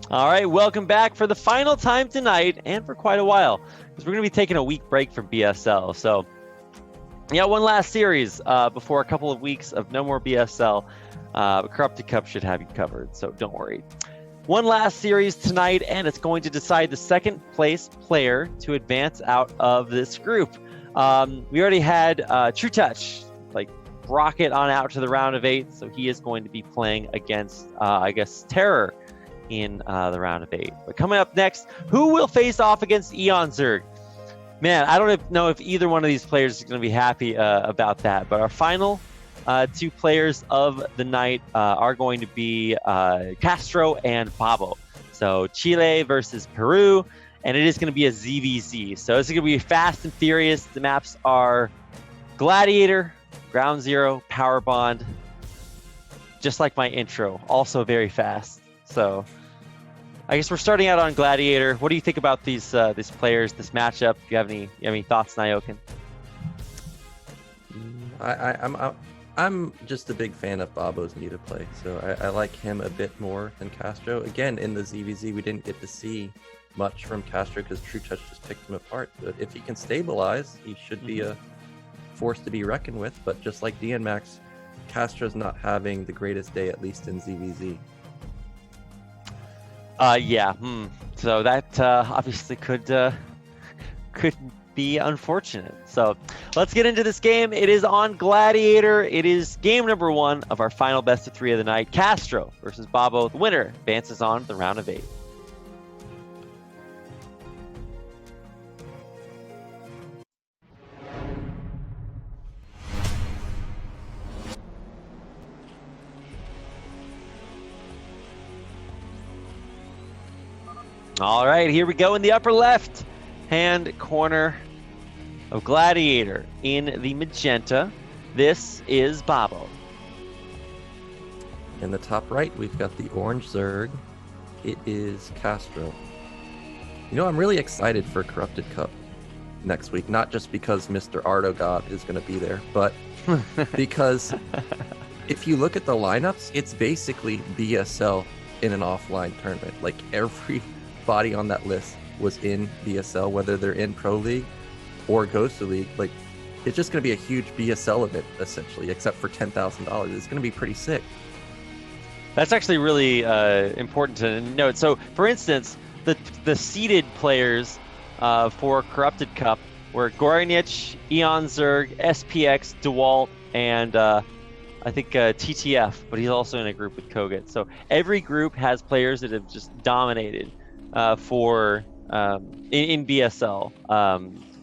All right, welcome back for the final time tonight and for quite a while, because we're going to be taking a week break from BSL. So, yeah, one last series before a couple of weeks of no more BSL. Corrupted Cup should have you covered, so don't worry. One last series tonight, and it's going to decide the second place player to advance out of this group. We already had True Touch, like, rocket on out to the round of 8, so he is going to be playing against, I guess, Terror in the round of 8. But coming up next, who will face off against Eon Zerg? Man, I don't know if either one of these players is going to be happy about that. But our final two players of the night are going to be CaStrO and babo. So Chile versus Peru, and it is going to be a ZVZ. So it's going to be fast and furious. The maps are Gladiator, Ground Zero, Power Bond, just like my intro, also very fast. So I guess we're starting out on Gladiator. What do you think about these players, this matchup? Do you have any thoughts, Nyokin? I'm just a big fan of babo's meter play, so I like him a bit more than CaStrO. Again, in the ZVZ, we didn't get to see much from CaStrO because True Touch just picked him apart. But if he can stabilize, he should be a force to be reckoned with. But just like DNMax, CaStro's not having the greatest day, at least in ZVZ. Yeah. So that obviously could be unfortunate. So let's get into this game. It is on Gladiator. It is game number 1 of our final best of 3 of the night. CaStrO versus babo. The winner advances on to the round of 8. All right, here we go in the upper left hand corner of Gladiator. In the magenta, this is babo. In the top right, we've got the orange Zerg. It is CaStrO. You know, I'm really excited for Corrupted Cup next week, not just because Mr. Ardogod is going to be there, but because if you look at the lineups, it's basically BSL in an offline tournament. Like, everybody on that list was in BSL, whether they're in Pro League or Ghost League. Like, it's just going to be a huge BSL event, essentially, except for $10,000. It's going to be pretty sick. That's actually really important to note. So, for instance, the seeded players for Corrupted Cup were Gorinich, Eon Zerg, SPX, DeWalt, and I think TTF, but he's also in a group with Kogut. So every group has players that have just dominated for in BSL.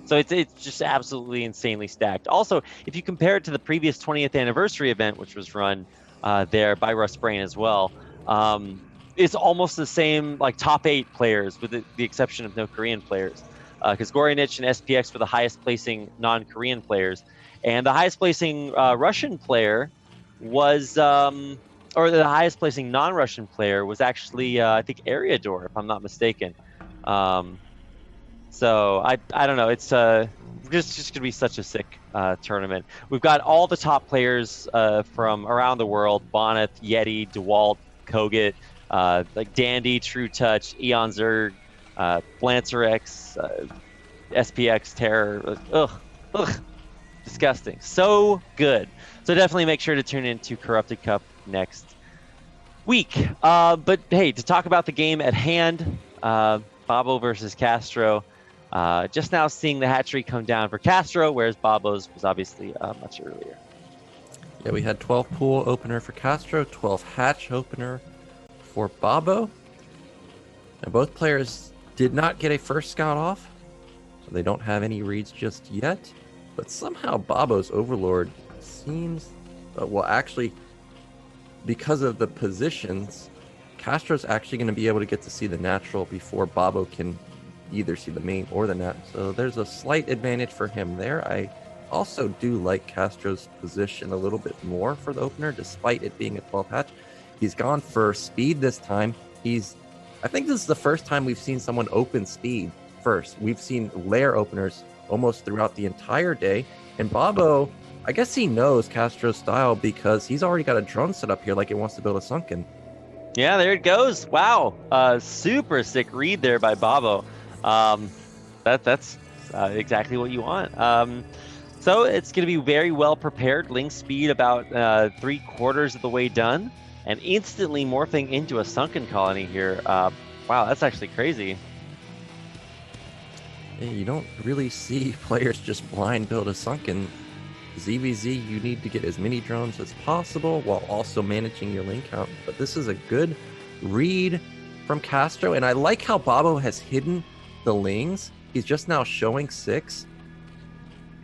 So it's just absolutely insanely stacked. Also, if you compare it to the previous 20th anniversary event, which was run there by Rustbrain as well, it's almost the same, like, top 8 players with the exception of no Korean players. Because Gorinich and SPX were the highest placing non-Korean players. And the highest placing Russian player was, or the highest placing non-Russian player was actually, I think, Ariador, if I'm not mistaken. So I don't know. It's just going to be such a sick tournament. We've got all the top players from around the world: Bonneth, Yeti, DeWalt, Kogut, like Dandy, True Touch, Eon Zerg, Blancerex, SPX, Terror. Ugh, disgusting. So good. So definitely make sure to tune into Corrupted Cup next week. But hey, to talk about the game at hand, babo versus CaStrO. Just now seeing the hatchery come down for CaStrO, whereas babo's was obviously much earlier. Yeah, we had 12 pool opener for CaStrO, 12 hatch opener for babo. And both players did not get a first scout off, so they don't have any reads just yet. But somehow babo's Overlord seems, well, actually, because of the positions, CaStro's actually going to be able to get to see the natural before babo can either see the main or the net. So there's a slight advantage for him there. I also do like CaStro's position a little bit more for the opener, despite it being a 12 hatch. He's gone for speed this time. I think this is the first time we've seen someone open speed first. We've seen lair openers almost throughout the entire day. And babo, I guess he knows CaStro's style because he's already got a drone set up here like it wants to build a sunken. Yeah, there it goes. Wow. Super sick read there by Babo. That's exactly what you want. So it's going to be very well prepared. Link speed about 3/4 of the way done, and instantly morphing into a sunken colony here. Wow, that's actually crazy. Yeah, you don't really see players just blind build a sunken. ZVZ, you need to get as many drones as possible while also managing your link count. But this is a good read from CaStrO, and I like how Babo has hidden the lings. He's just now showing 6.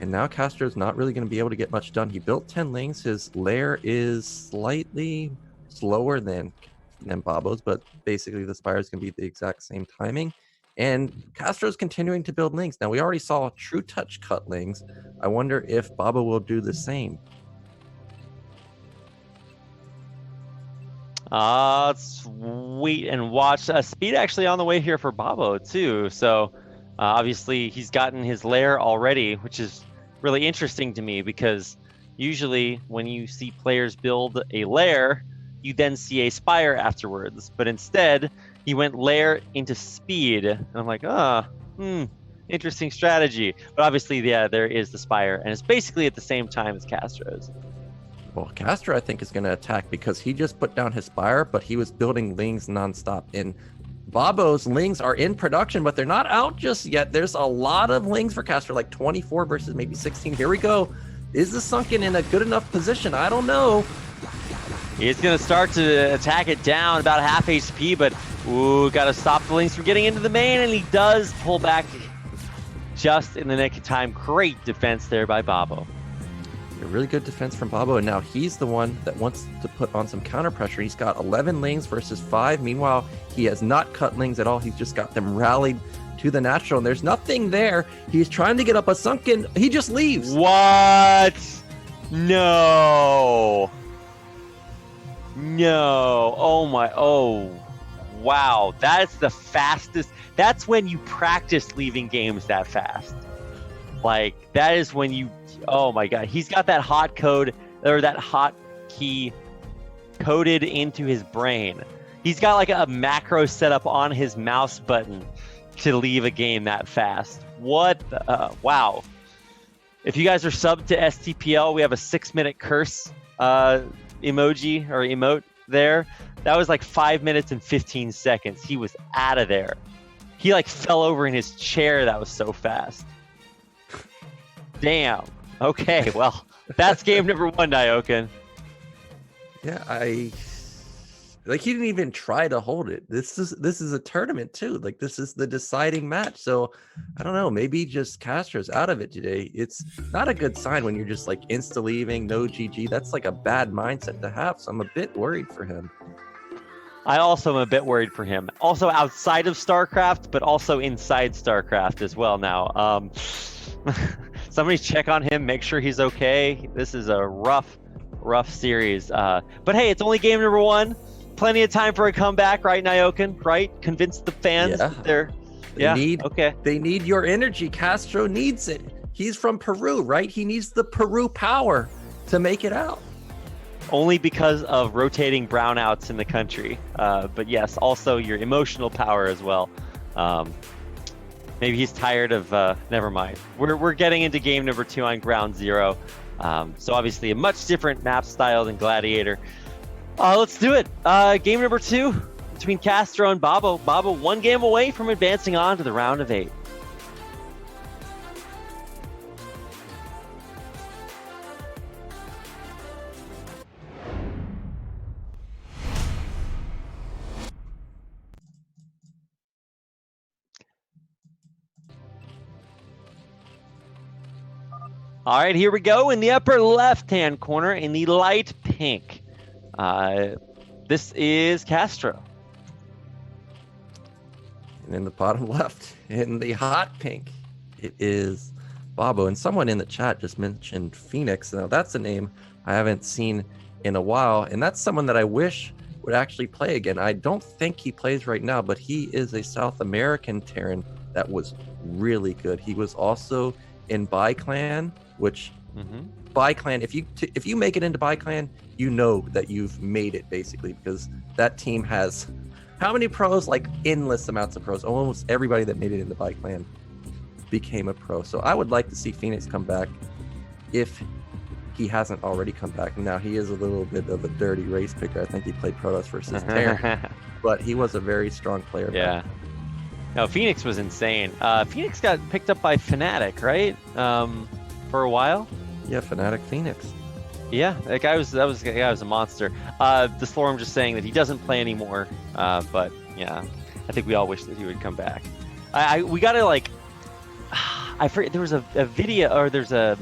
And now CaStrO's not really going to be able to get much done. He built 10 lings. His lair is slightly slower than Babo's, but basically the spire is going to be the exact same timing. And CaStrO's continuing to build lings. Now, we already saw True Touch cut lings. I wonder if Babo will do the same. Let's wait and watch. Speed actually on the way here for Babo too. So obviously he's gotten his lair already, which is really interesting to me because usually when you see players build a lair, you then see a spire afterwards. But instead, he went lair into speed. And I'm like, interesting strategy. But obviously, yeah, there is the spire. And it's basically at the same time as CaStrO's. Well, CaStrO, I think, is going to attack because he just put down his spire, but he was building lings nonstop. And Babo's lings are in production, but they're not out just yet. There's a lot of lings for CaStrO, like 24 versus maybe 16. Here we go. Is the sunken in a good enough position? I don't know. He's going to start to attack it down about half HP, but got to stop the lings from getting into the main, and he does pull back just in the nick of time. Great defense there by Babo. A really good defense from Babo, and now he's the one that wants to put on some counter pressure. He's got 11 lings versus 5. Meanwhile, he has not cut lings at all. He's just got them rallied to the natural, and there's nothing there. He's trying to get up a sunken. He just leaves. What? No. Oh my. Oh, wow. That's the fastest. That's when you practice leaving games that fast. Like, that is when you. Oh my God. He's got that hot code or that hot key coded into his brain. He's got like a macro set up on his mouse button to leave a game that fast. What? Wow. If you guys are subbed to STPL, we have a 6-minute curse emoji or emote there. That was like 5 minutes and 15 seconds. He was out of there. He like fell over in his chair. That was so fast. Damn. Okay, well, that's game number 1, Nyoken. Yeah, he didn't even try to hold it. This is a tournament too. Like, this is the deciding match. So I don't know, maybe just CaStrO's out of it today. It's not a good sign when you're just like insta leaving, no GG. That's like a bad mindset to have. So I'm a bit worried for him. I also am a bit worried for him. Also outside of StarCraft, but also inside StarCraft as well now. Somebody check on him, make sure he's okay. This is a rough series. But hey, it's only game number 1. Plenty of time for a comeback, right, Nyoken? Right? Convince the fans that they're... They need your energy. CaStrO needs it. He's from Peru, right? He needs the Peru power to make it out. Only because of rotating brownouts in the country. But yes, also your emotional power as well. Maybe he's tired of... never mind. We're getting into game number 2 on Ground Zero. So obviously a much different map style than Gladiator. Let's do it. Game number 2 between CaStrO and Babo. Babo 1 game away from advancing on to the round of 8. All right, here we go. In the upper left-hand corner, in the light pink, this is CaStrO. And in the bottom left, in the hot pink, it is Babo. And someone in the chat just mentioned Phoenix. Now, that's a name I haven't seen in a while. And that's someone that I wish would actually play again. I don't think he plays right now, but he is a South American Terran that was really good. He was also in ByClan, which ByClan, if you make it into ByClan, you know that you've made it basically, because that team has how many pros? Like endless amounts of pros. Almost everybody that made it into ByClan became a pro. So I would like to see Phoenix come back if he hasn't already come back. Now he is a little bit of a dirty race picker. I think he played Protoss versus Terran, but he was a very strong player. Yeah. No, Phoenix was insane. Phoenix got picked up by Fnatic, right? For a while. Yeah, Fnatic Phoenix. Yeah, that guy was a monster. The Storm just saying that he doesn't play anymore. But yeah, I think we all wish that he would come back. We gotta like, I forget, there was a video, or there's a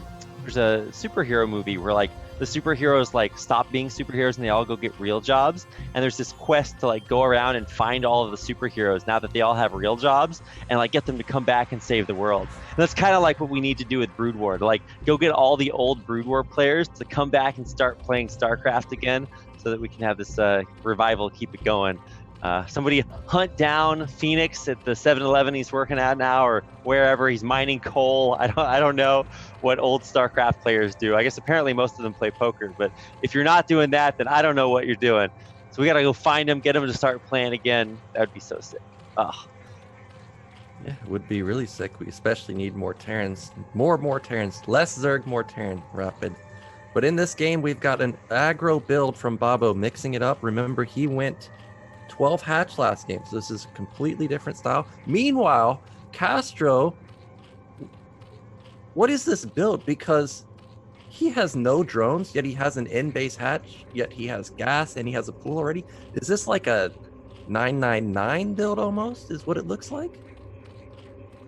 superhero movie where like the superheroes like stop being superheroes and they all go get real jobs, and there's this quest to like go around and find all of the superheroes now that they all have real jobs and like get them to come back and save the world. And that's kind of like what we need to do with Brood War, to like go get all the old Brood War players to come back and start playing StarCraft again, so that we can have this revival, keep it going. Somebody hunt down Phoenix at the 7-Eleven he's working at now, or wherever he's mining coal. I don't know what old StarCraft players do. I guess apparently most of them play poker, but if you're not doing that, then I don't know what you're doing. So we gotta go find him, get him to start playing again. That would be so sick. Oh. Yeah, it would be really sick. We especially need more Terrans, more Terrans, less Zerg, more Terran rapid. But in this game, we've got an aggro build from Babo, mixing it up. Remember, he went 12 hatch last game, so this is a completely different style. Meanwhile, CaStrO, what is this build? Because he has no drones, yet he has an in-base hatch, yet he has gas, and he has a pool already. Is this like a 999 build almost, is what it looks like?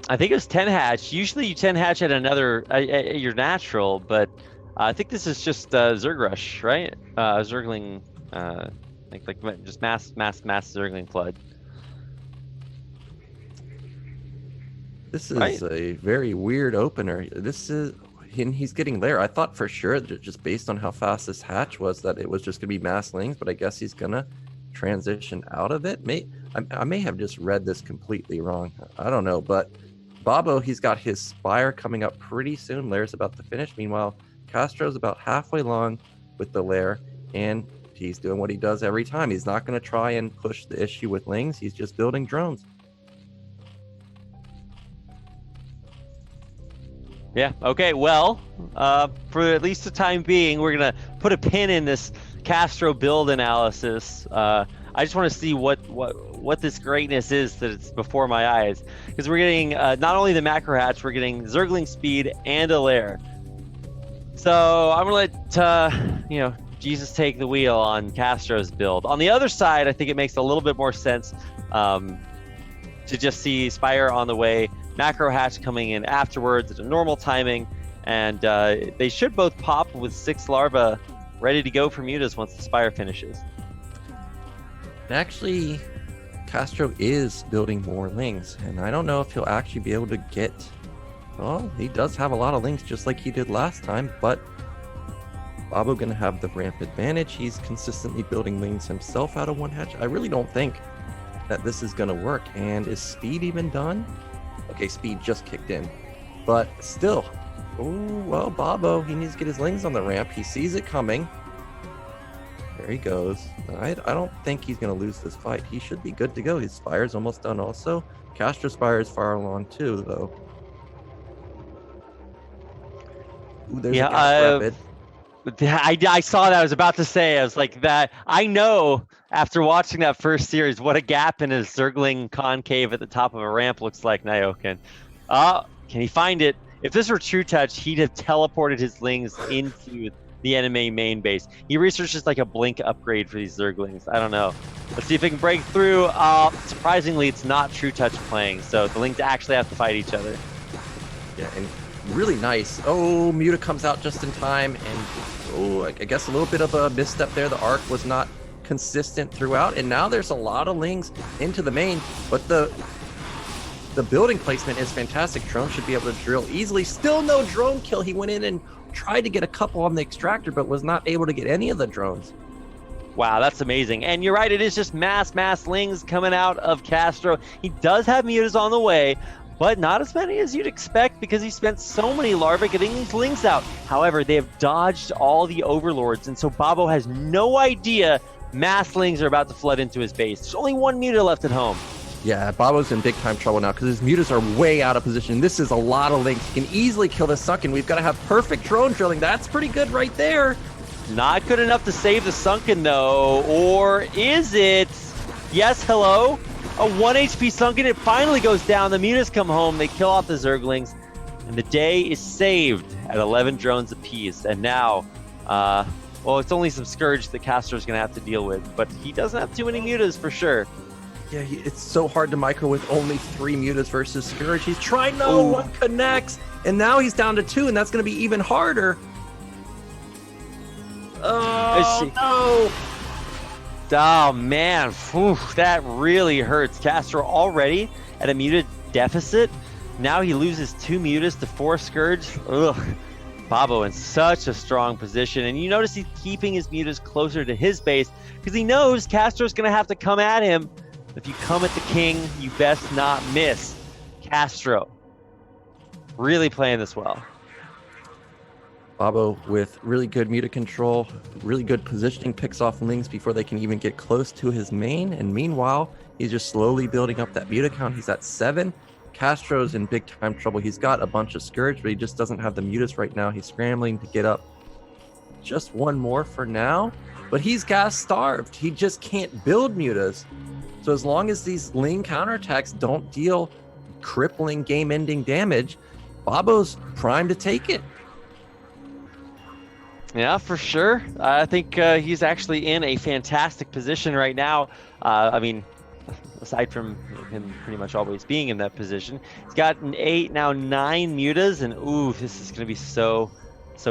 I think it was 10 hatch. Usually you 10 hatch at another, your natural, but I think this is just Zerg Rush, right? Zergling, like just mass Zergling flood. This is a very weird opener. This is, and he's getting there. I thought for sure, just based on how fast this hatch was, that it was just gonna be mass lings, but I guess he's gonna transition out of it. I may have just read this completely wrong. I don't know, but Babo, he's got his Spire coming up pretty soon. Lair's about to finish. Meanwhile, CaStro's about halfway along with the Lair, and he's doing what he does every time. He's not going to try and push the issue with lings. He's just building drones. Yeah, okay, well, for at least the time being, we're going to put a pin in this CaStrO build analysis. I just want to see what this greatness is that it's before my eyes. Because we're getting not only the macro hatch, we're getting Zergling speed and a Lair. So I'm going to let, Jesus take the wheel on CaStro's build. On the other side, I think it makes a little bit more sense to just see Spire on the way, macro hatch coming in afterwards at a normal timing, and they should both pop with 6 larvae ready to go for mutas once the Spire finishes. Actually, CaStrO is building more lings, and I don't know if he'll actually be able to get... Well, he does have a lot of lings just like he did last time, but Babo gonna have the ramp advantage. He's consistently building lings himself out of one hatch. I really don't think that this is gonna work. And is speed even done? Okay, speed just kicked in, but still. Oh, well, Babo, he needs to get his lings on the ramp. He sees it coming. There he goes. I don't think he's gonna lose this fight. He should be good to go. His Spire's almost done also. CaStrO Spire is far along too, though. Ooh, there's a gas rapid. I saw that. I was about to say, I was like that. I know after watching that first series what a gap in a Zergling concave at the top of a ramp looks like, Nyokin. Can he find it? If this were True Touch, he'd have teleported his lings into the enemy main base. He researched just like a blink upgrade for these Zerglings. I don't know. Let's see if it can break through. Surprisingly, it's not True Touch playing, so the lings actually have to fight each other. Yeah, and really nice. Oh, Muta comes out just in time, and I guess a little bit of a misstep there. The arc was not consistent throughout, and now there's a lot of lings into the main, but the building placement is fantastic. Drone should be able to drill easily. Still no drone kill. He went in and tried to get a couple on the extractor, but was not able to get any of the drones. Wow, that's amazing. And you're right, it is just mass lings coming out of CaStrO. He does have mutas on the way, but not as many as you'd expect because he spent so many larvae getting these lings out. However, they have dodged all the overlords, and so Babo has no idea mass lings are about to flood into his base. There's only one muta left at home. Yeah, Babo's in big time trouble now because his mutas are way out of position. This is a lot of lings. He can easily kill the Sunken. We've got to have perfect drone drilling. That's pretty good right there. Not good enough to save the Sunken, though. Or is it? Yes, hello? A 1 HP Sunken. It finally goes down. The mutas come home. They kill off the Zerglings. And the day is saved at 11 drones apiece. And now, well, it's only some Scourge that CaStrO's going to have to deal with. But he doesn't have too many mutas for sure. Yeah, it's so hard to micro with only 3 mutas versus Scourge. He's trying, no, one connects, and now he's down to 2, and that's going to be even harder. Oh, no. Oh, man. Whew, that really hurts. CaStrO already at a muta deficit. Now he loses 2 mutas to 4 Scourge. Ugh. Babo in such a strong position, and you notice he's keeping his mutas closer to his base because he knows CaStrO's going to have to come at him. If you come at the king, you best not miss. CaStrO really playing this well. Babo with really good muta control, really good positioning, picks off lings before they can even get close to his main. And meanwhile, he's just slowly building up that muta count. He's at 7. CaStrO's in big time trouble. He's got a bunch of Scourge, but he just doesn't have the mutas right now. He's scrambling to get up just one more for now, but he's gas starved. He just can't build mutas. So as long as these ling counterattacks don't deal crippling game-ending damage, Babo's primed to take it. Yeah, for sure. I think he's actually in a fantastic position right now. I mean, aside from him pretty much always being in that position, he's got an 8, now 9 mutas, and ooh, this is going to be so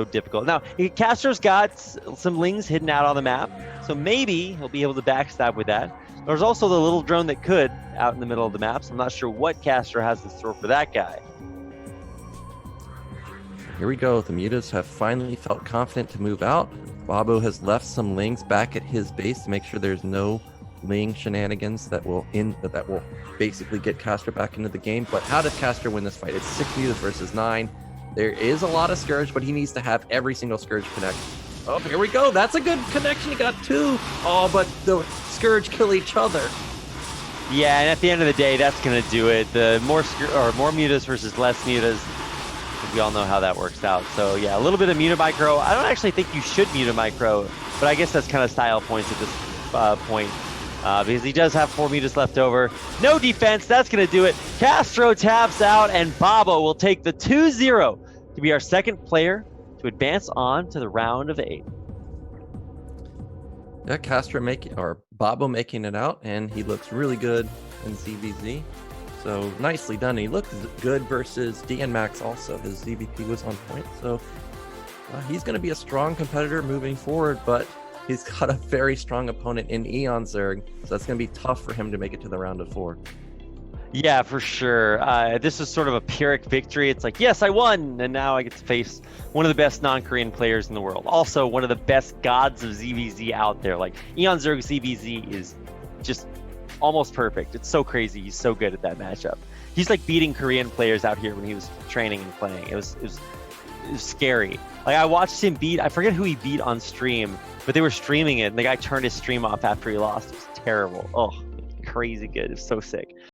difficult. Now, CaStrO's got some lings hidden out on the map, so maybe he'll be able to backstab with that. There's also the little drone that could out in the middle of the map, so I'm not sure what CaStrO has in store for that guy. Here we go. The mutas have finally felt confident to move out. Babo has left some lings back at his base to make sure there's no ling shenanigans that will basically get CaStrO back into the game. But how does CaStrO win this fight? It's 6 mutas versus 9. There is a lot of Scourge, but he needs to have every single Scourge connect. Oh, here we go. That's a good connection. He got 2. Oh, but the Scourge kill each other. Yeah, and at the end of the day, that's going to do it. The more mutas versus less mutas, we all know how that works out. So yeah, a little bit of muta micro. I don't actually think you should muta micro, but I guess that's kind of style points at this point. Because he does have 4 mutas left over. No defense, that's going to do it. CaStrO taps out, and Babo will take the 2-0 to be our second player to advance on to the round of 8. Yeah, Babo making it out, and he looks really good in ZVZ. So nicely done. He looked good versus DNMax also. His ZVP was on point. So he's going to be a strong competitor moving forward, but he's got a very strong opponent in Eon Zerg. So that's going to be tough for him to make it to the round of 4. Yeah, for sure. This is sort of a Pyrrhic victory. It's like, yes, I won, and now I get to face one of the best non-Korean players in the world. Also, one of the best gods of ZVZ out there. Like, Eon Zerg ZVZ is just almost perfect. It's so crazy. He's so good at that matchup. He's like beating Korean players out here when he was training and playing. It was scary. Like, I watched him beat, I forget who he beat on stream, but they were streaming it, and the guy turned his stream off after he lost. It was terrible. Oh, crazy good. It was so sick.